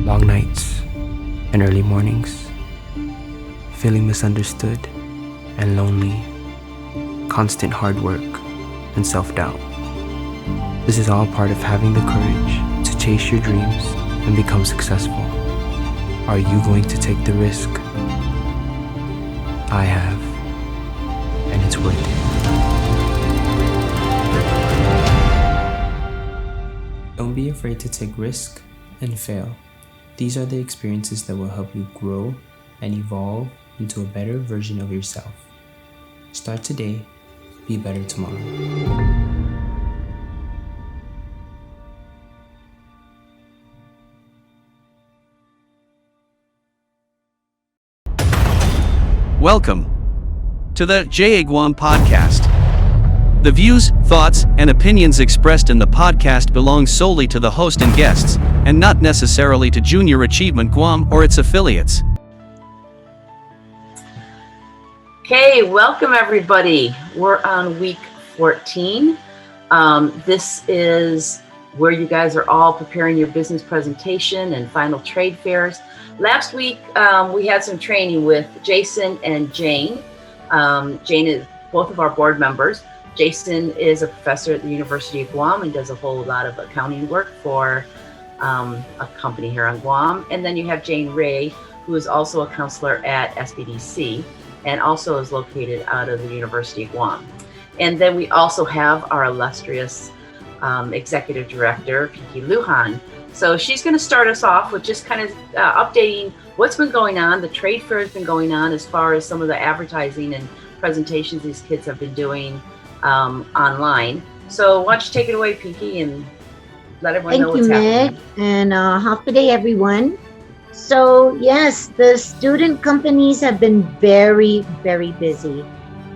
Long nights and early mornings, feeling misunderstood and lonely, constant hard work and self-doubt. This is all part of having the courage to chase your dreams and become successful. Are you going to take the risk? I have, and it's worth it. Don't be afraid to take risk and fail. These are the experiences that will help you grow and evolve into a better version of yourself. Start today, be better tomorrow. Welcome to the JA Guam Podcast. The views, thoughts, and opinions expressed in the podcast belong solely to the host and guests, and not necessarily to Junior Achievement Guam or its affiliates. Okay, welcome everybody. We're on week 14. This is where you guys are all preparing your business presentation and final trade fairs. Last week, we had some training with Jason and Jane. Jane is both of our board members. Jason is a professor at the University of Guam and does a whole lot of accounting work for a company here on Guam. And then you have Jane Ray, who is also a counselor at SBDC and also is located out of the University of Guam. And then we also have our illustrious executive director, Pinki Lujan. So she's going to start us off with just kind of updating what's been going on. The trade fair has been going on as far as some of the advertising and presentations these kids have been doing online. So why don't you take it away, Pinki, and let everyone know what's happening. Thank you, Meg, and happy day, everyone. So yes, the student companies have been very, very busy.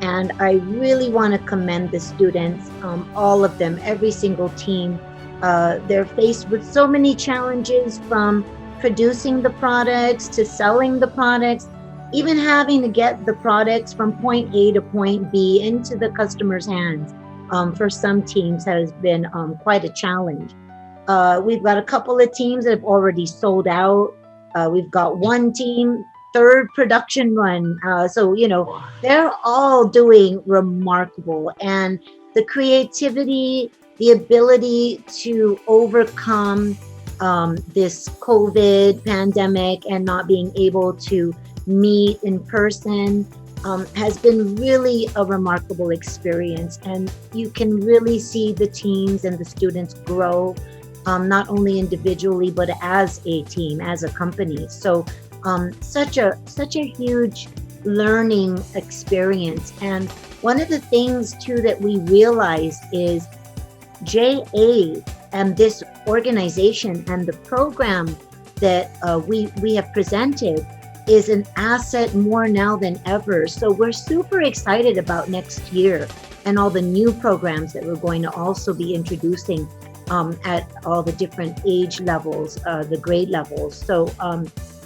And I really want to commend the students, all of them, every single team. They're faced with so many challenges, from producing the products to selling the products, even having to get the products from point A to point B into the customer's hands. For some teams has been quite a challenge. We've got a couple of teams that have already sold out. We've got one team, third production run. So, they're all doing remarkable. And the creativity, the ability to overcome this COVID pandemic and not being able to meet in person has been really a remarkable experience. And you can really see the teams and the students grow, not only individually, but as a team, as a company. So such a huge learning experience. And one of the things too that we realized is JA and this organization and the program that we have presented is an asset more now than ever. So we're super excited about next year and all the new programs that we're going to also be introducing at all the different age levels, the grade levels. So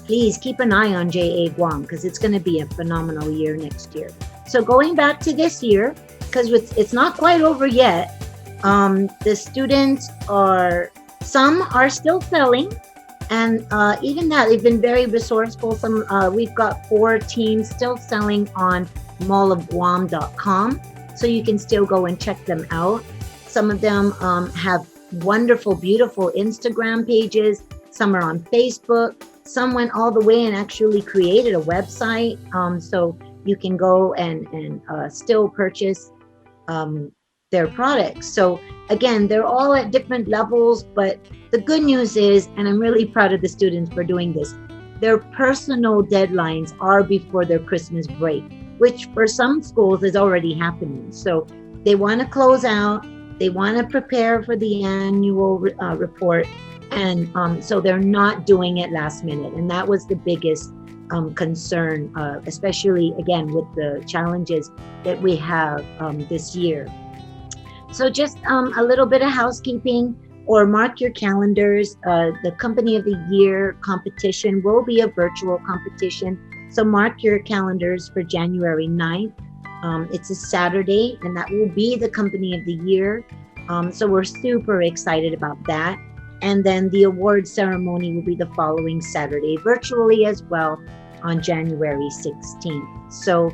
please keep an eye on JA Guam, because it's going to be a phenomenal year next year. So going back to this year, because it's not quite over yet, the students some are still selling, and even that, they've been very resourceful. We've got 4 teams still selling on mallofguam.com, so you can still go and check them out. Some of them have wonderful, beautiful Instagram pages. Some are on Facebook. Some went all the way and actually created a website, so you can go and still purchase their products. So again, they're all at different levels, but the good news is, and I'm really proud of the students for doing this, their personal deadlines are before their Christmas break, which for some schools is already happening. So they want to close out, they want to prepare for the annual report, and so they're not doing it last minute. And that was the biggest concern, especially again with the challenges that we have this year. So just a little bit of housekeeping, or mark your calendars. The Company of the Year competition will be a virtual competition. So mark your calendars for January 9th. It's a Saturday, and that will be the Company of the Year. So we're super excited about that. And then the award ceremony will be the following Saturday, virtually as well, on January 16th. So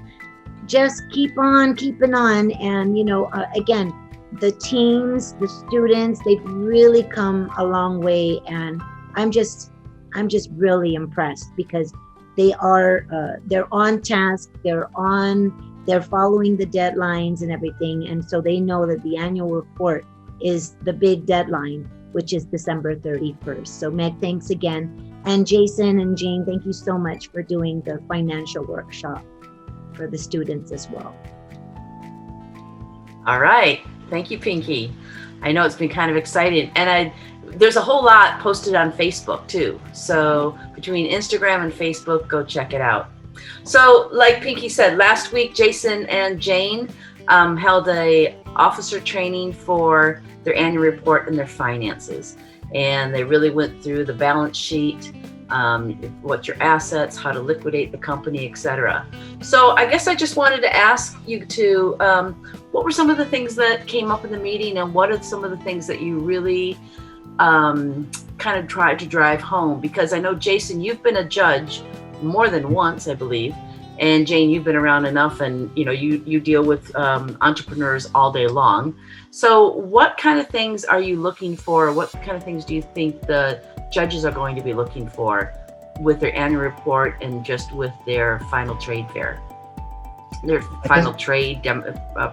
just keep on keeping on. And, again, the teams, the students, they've really come a long way. And I'm just really impressed because they're on task, they're following the deadlines and everything. And so they know that the annual report is the big deadline, which is December 31st. So Meg, thanks again. And Jason and Jane, thank you so much for doing the financial workshop for the students as well. All right. Thank you, Pinki. I know it's been kind of exciting. And there's a whole lot posted on Facebook too. So between Instagram and Facebook, go check it out. So like Pinki said, last week, Jason and Jane held a officer training for their annual report and their finances. And they really went through the balance sheet, what your assets, how to liquidate the company, etc. So I guess I just wanted to ask you to, what were some of the things that came up in the meeting, and what are some of the things that you really kind of tried to drive home? Because I know, Jason, you've been a judge more than once, I believe. And Jane, you've been around enough, and you deal with entrepreneurs all day long. So what kind of things are you looking for? What kind of things do you think the judges are going to be looking for with their annual report and just with their final trade fair, their final trade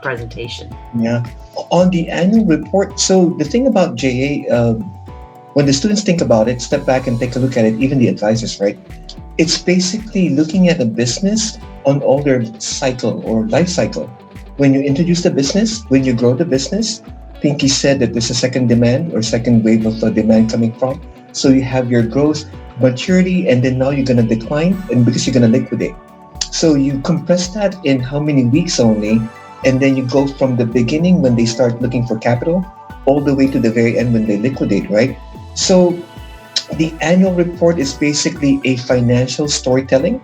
presentation? Yeah, on the annual report. So the thing about JA, when the students think about it, step back and take a look at it, even the advisors, right? It's basically looking at a business on all their cycle or life cycle. When you introduce the business, when you grow the business, Pinki said that there's a second demand or second wave of demand coming from. So you have your growth, maturity, and then now you're going to decline, and because you're going to liquidate. So you compress that in how many weeks only, and then you go from the beginning when they start looking for capital all the way to the very end when they liquidate, right? So the annual report is basically a financial storytelling.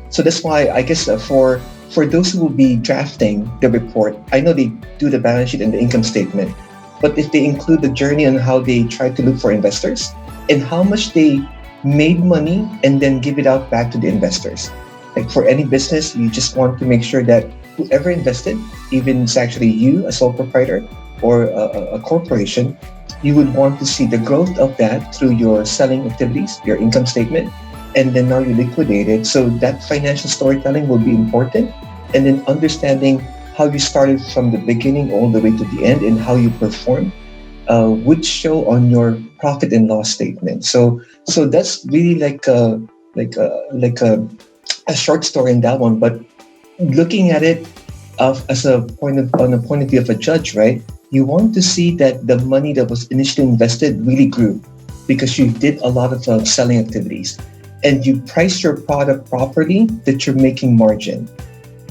So that's why I guess for those who will be drafting the report, I know they do the balance sheet and the income statement, but if they include the journey on how they try to look for investors and how much they made money and then give it out back to the investors. Like for any business, you just want to make sure that whoever invested, even it's actually you, a sole proprietor or a corporation, you would want to see the growth of that through your selling activities, your income statement, and then now you liquidate it. So that financial storytelling will be important. And then understanding how you started from the beginning all the way to the end and how you performed would show on your profit and loss statement. So that's really like a short story in that one. But looking at it as on a point of view of a judge, right? You want to see that the money that was initially invested really grew because you did a lot of selling activities and you price your product properly, that you're making margin.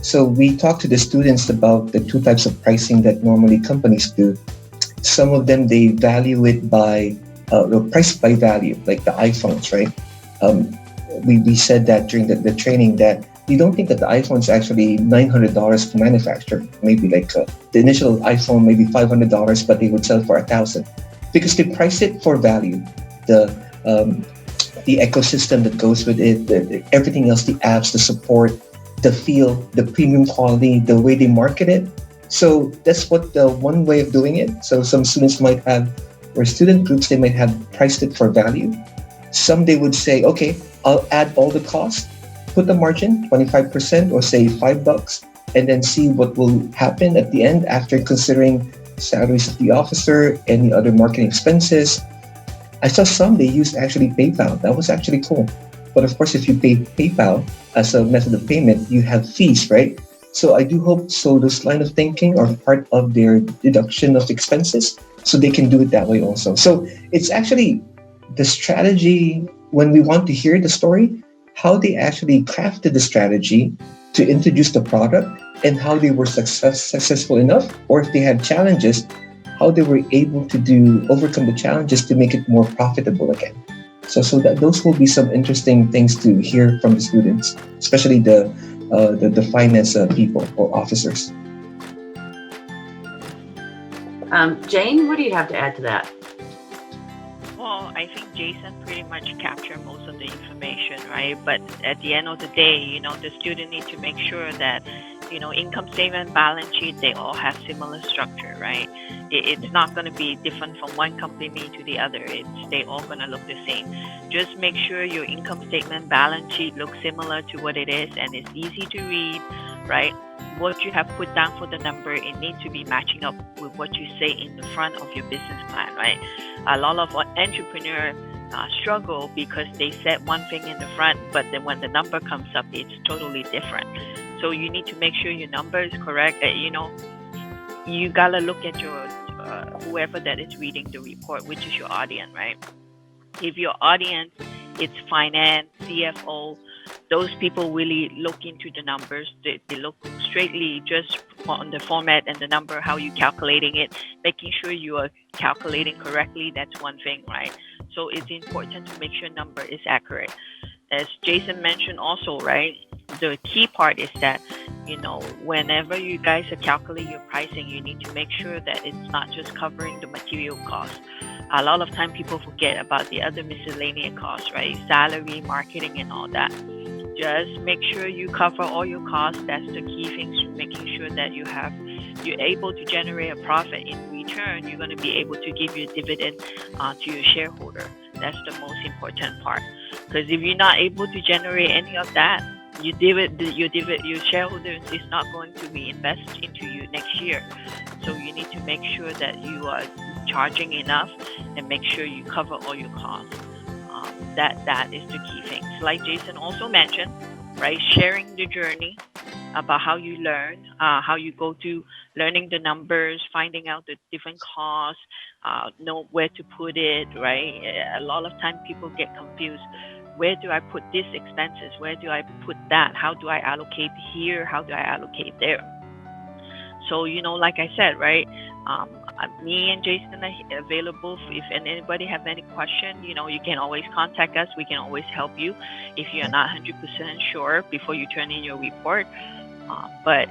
So we talked to the students about the two types of pricing that normally companies do. Some of them, they value it by price by value, like the iPhones, right? We said that during the training that you don't think that the iPhone is actually $900 to manufacture. Maybe like the initial iPhone, maybe $500, but they would sell for $1,000 because they price it for value. The ecosystem that goes with it, everything else, the apps, the support, the feel, the premium quality, the way they market it. So that's what the one way of doing it. So some students might have, or student groups, they might have priced it for value. Some they would say, okay, I'll add all the costs, put the margin 25% or say $5, and then see what will happen at the end after considering salaries of the officer, any other marketing expenses. I saw some they used actually PayPal. That was actually cool. But of course, if you pay PayPal as a method of payment, you have fees, right? So I do hope this line of thinking are part of their deduction of expenses, so they can do it that way also. So it's actually the strategy when we want to hear the story, how they actually crafted the strategy to introduce the product and how they were successful enough, or if they had challenges, how they were able to overcome the challenges to make it more profitable again. So that those will be some interesting things to hear from the students, especially the finance people or officers. Jane, what do you have to add to that? Well, I think Jason pretty much captured most of the information, right? But at the end of the day, the student need to make sure that, income statement, balance sheet, they all have similar structure, right? It's not going to be different from one company to the other. They all going to look the same. Just make sure your income statement, balance sheet looks similar to what it is, and it's easy to read, right? What you have put down for the number, it needs to be matching up with what you say in the front of your business plan, right? A lot of entrepreneurs struggle because they said one thing in the front, but then when the number comes up, it's totally different. So you need to make sure your number is correct. You gotta look at your whoever that is reading the report, which is your audience, right? If your audience, it's finance, CFO, those people really look into the numbers. They look straightly just on the format and the number, how you calculating it, making sure you are calculating correctly. That's one thing, right? So it's important to make sure number is accurate. As Jason mentioned also, right, the key part is that, whenever you guys are calculating your pricing, you need to make sure that it's not just covering the material costs. A lot of time people forget about the other miscellaneous costs, right? Salary, marketing, and all that. Just make sure you cover all your costs. That's the key things, making sure that you're able to generate a profit. In return, you're going to be able to give your dividend to your shareholder. That's the most important part. Because if you're not able to generate any of that, your shareholder is not going to reinvest into you next year. So you need to make sure that you are charging enough and make sure you cover all your costs. That is the key things. Like Jason also mentioned, right? Sharing the journey about how you learn, how you go to learning the numbers, finding out the different costs, know where to put it, right? A lot of time people get confused. Where do I put these expenses? Where do I put that? How do I allocate here? How do I allocate there? So, like I said, right? Me and Jason are available. If anybody have any question, you can always contact us. We can always help you if you're not 100% sure before you turn in your report. But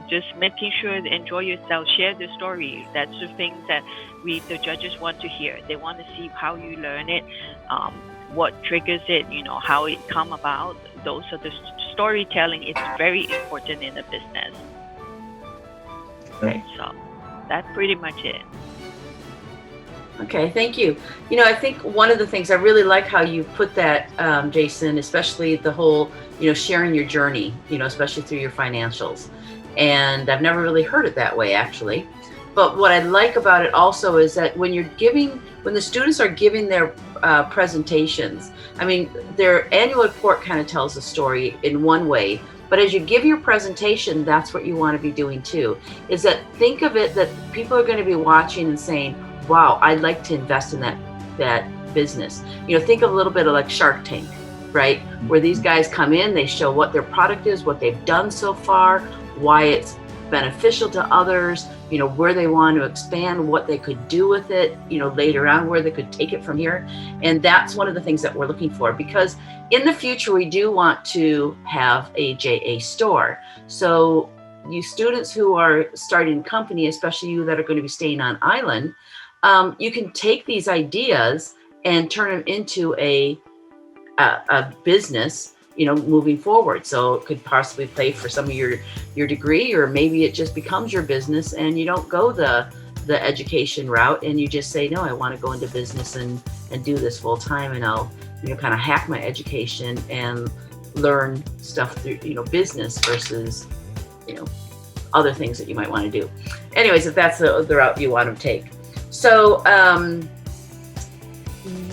just making sure to enjoy yourself, share the story. That's the things that the judges want to hear. They want to see how you learn it, what triggers it, how it come about. Those are the storytelling. It's very important in the business. Right, so that's pretty much it. Okay, thank you. I think one of the things I really like how you put that, Jason, especially the whole, sharing your journey, especially through your financials. And I've never really heard it that way, actually. But what I like about it also is that when the students are giving their presentations, their annual report kind of tells the story in one way. But as you give your presentation, that's what you want to be doing too, is that think of it that people are going to be watching and saying, wow, I'd like to invest in that business. Think of a little bit of like Shark Tank, right? Where these guys come in, they show what their product is, what they've done so far, why it's beneficial to others, where they want to expand, what they could do with it, later on, where they could take it from here. And that's one of the things that we're looking for, because in the future, we do want to have a JA store. So you students who are starting a company, especially you that are going to be staying on island, you can take these ideas and turn them into a business, moving forward. So it could possibly pay for some of your degree, or maybe it just becomes your business and you don't go the education route and you just say, no, I want to go into business and do this full time, and I'll, kind of hack my education and learn stuff through, business versus, other things that you might want to do. Anyways, if that's the route you want to take. So,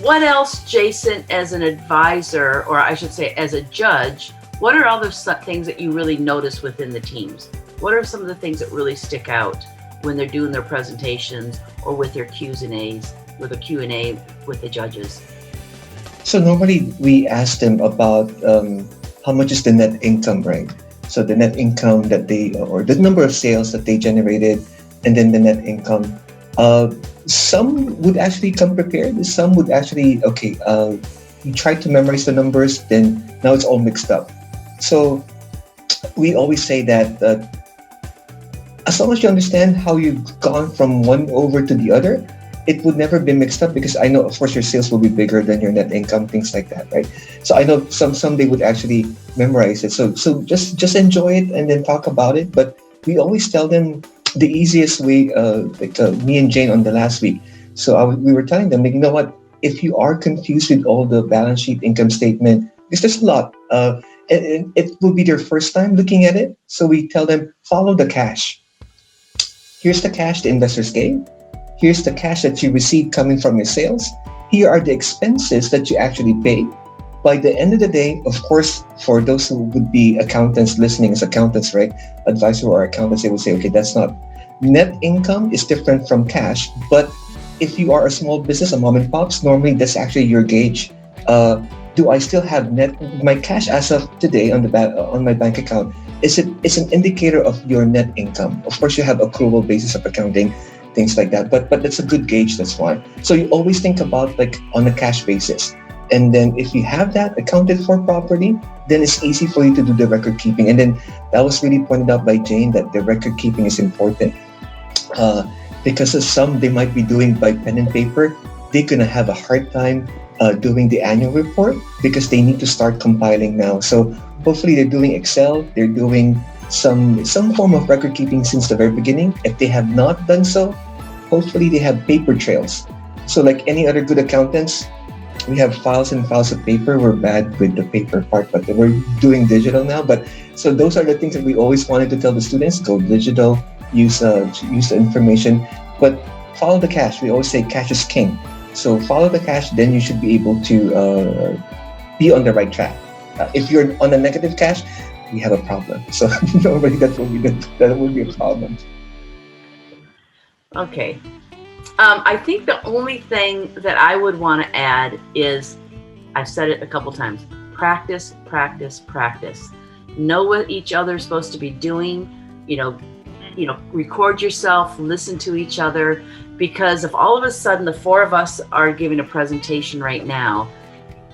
what else, Jason, as an advisor, or I should say as a judge, what are other things that you really notice within the teams? What are some of the things that really stick out when they're doing their presentations or with their Q&As, with a Q&A with the judges? So normally we ask them about how much is the net income, right? So the net income that or the number of sales that they generated, and then the net income. Some would actually come prepared. Some would actually, you try to memorize the numbers, then now it's all mixed up. So we always say that as long as you understand how you've gone from one over to the other, it would never be mixed up because I know, of course, your sales will be bigger than your net income, things like that, right? So I know some they would actually memorize it. So just enjoy it and then talk about it. But we always tell them the easiest way, me and Jane on the last week. So we were telling them, like, you know what? If you are confused with all the balance sheet, income statement, because there's a lot, and it will be their first time looking at it. So we tell them, follow the cash. Here's the cash the investors gave. Here's the cash that you received coming from your sales. Here are the expenses that you actually paid. By the end of the day, of course, for those who would be accountants listening as accountants, right? Advisor or accountants, they would say, okay, that's not net income is different from cash. But if you are a small business, a mom and pops, normally that's actually your gauge. Do I still have my cash as of today on my bank account? It's an indicator of your net income. Of course, you have accrual basis of accounting, things like that. But that's a good gauge. That's why. So you always think about like on a cash basis. And then if you have that accounted for properly, then it's easy for you to do the record keeping. And then that was really pointed out by Jane that the record keeping is important. Because of some they might be doing by pen and paper, they're going to have a hard time doing the annual report because they need to start compiling now. So hopefully they're doing Excel, they're doing some form of record keeping since the very beginning. If they have not done so, hopefully they have paper trails. So like any other good accountants, we have files and files of paper. We're bad with the paper part, but we're doing digital now. But so those are the things that we always wanted to tell the students: go digital, use the information, but follow the cash. We always say cash is king. So follow the cash, then you should be able to be on the right track. If you're on a negative cash, we have a problem. So normally that will be a problem. Okay. I think the only thing that I would want to add is, I've said it a couple times, practice, practice, practice. Know what each other is supposed to be doing, record yourself, listen to each other, because if all of a sudden the four of us are giving a presentation right now,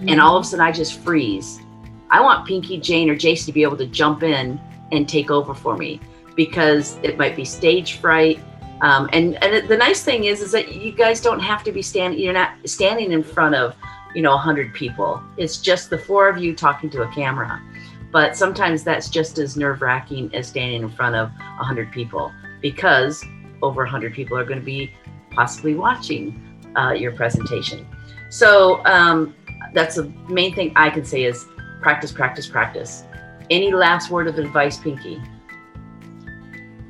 and all of a sudden I just freeze, I want Pinki, Jane, or Jason to be able to jump in and take over for me, because it might be stage fright. And the nice thing is that you guys don't have to be you're not standing in front of, 100 people. It's just the four of you talking to a camera. But sometimes that's just as nerve-wracking as standing in front of 100 people, because over 100 people are going to be possibly watching your presentation. So that's the main thing I can say is practice, practice, practice. Any last word of advice, Pinki?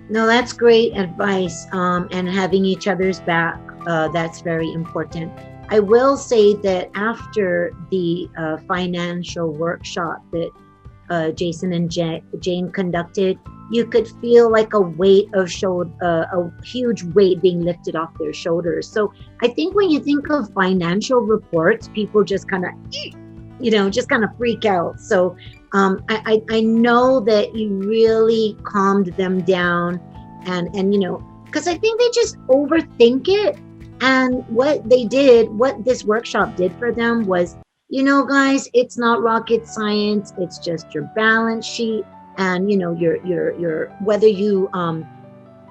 No, that's great advice. And having each other's back, that's very important. I will say that after the financial workshop that Jason and Jane conducted, you could feel like a huge weight being lifted off their shoulders. So I think when you think of financial reports, people just kind of freak out. So I know that you really calmed them down, and because I think they just overthink it. And what this workshop did for them was, guys, it's not rocket science. It's just your balance sheet, and your whether you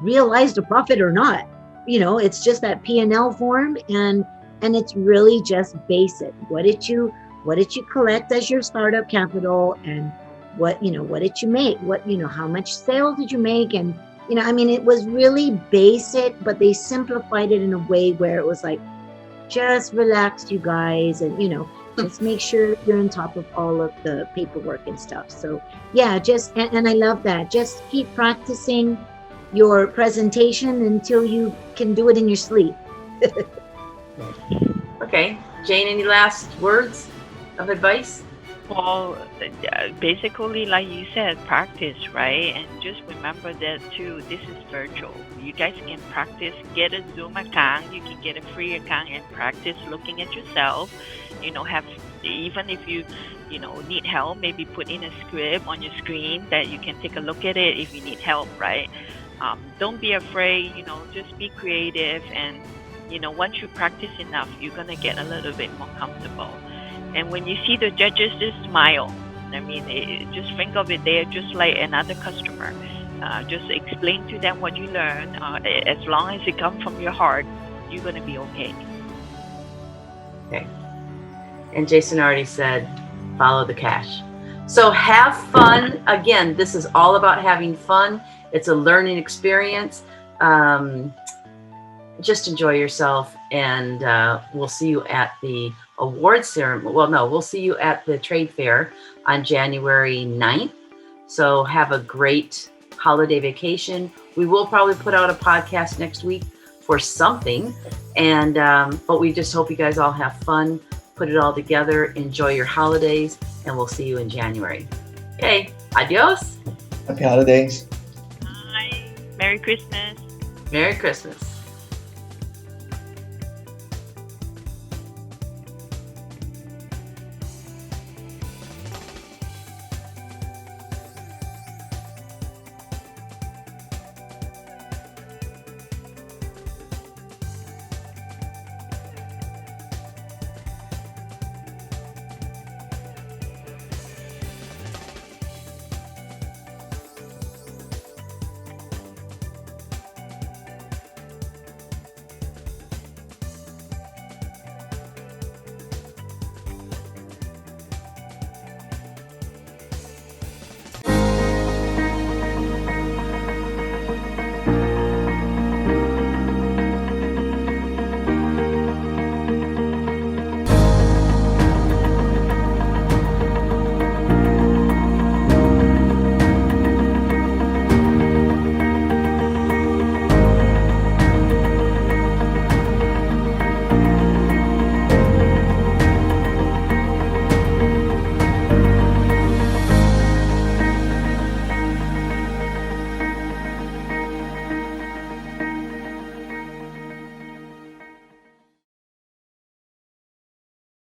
realized a profit or not. It's just that P&L form, and it's really just basic. What did you collect as your startup capital, and what did you make? How much sales did you make? And it was really basic, but they simplified it in a way where it was like, just relax, you guys, and just make sure you're on top of all of the paperwork and stuff. So yeah, and I love that. Just keep practicing your presentation until you can do it in your sleep. Okay, Jane, any last words of advice? Well, basically, like you said, practice, right? And just remember that too, this is virtual. You guys can practice, get a Zoom account, you can get a free account and practice looking at yourself. Even if you need help, maybe put in a script on your screen that you can take a look at it if you need help, right? Don't be afraid, just be creative, and once you practice enough, you're gonna get a little bit more comfortable. And when you see the judges, just smile. Just think of it, they're just like another customer. Just explain to them what you learned. As long as it comes from your heart, you're going to be okay. Okay. And Jason already said, follow the cash. So have fun. Again, this is all about having fun. It's a learning experience. Just enjoy yourself, and we'll see you at the awards ceremony. Well, no, we'll see you at the trade fair on January 9th. So have a great holiday vacation. We will probably put out a podcast next week for something, and but we just hope you guys all have fun, put it all together, enjoy your holidays, and we'll see you in January. Okay, adios. Happy holidays. Bye. Merry Christmas. Merry Christmas.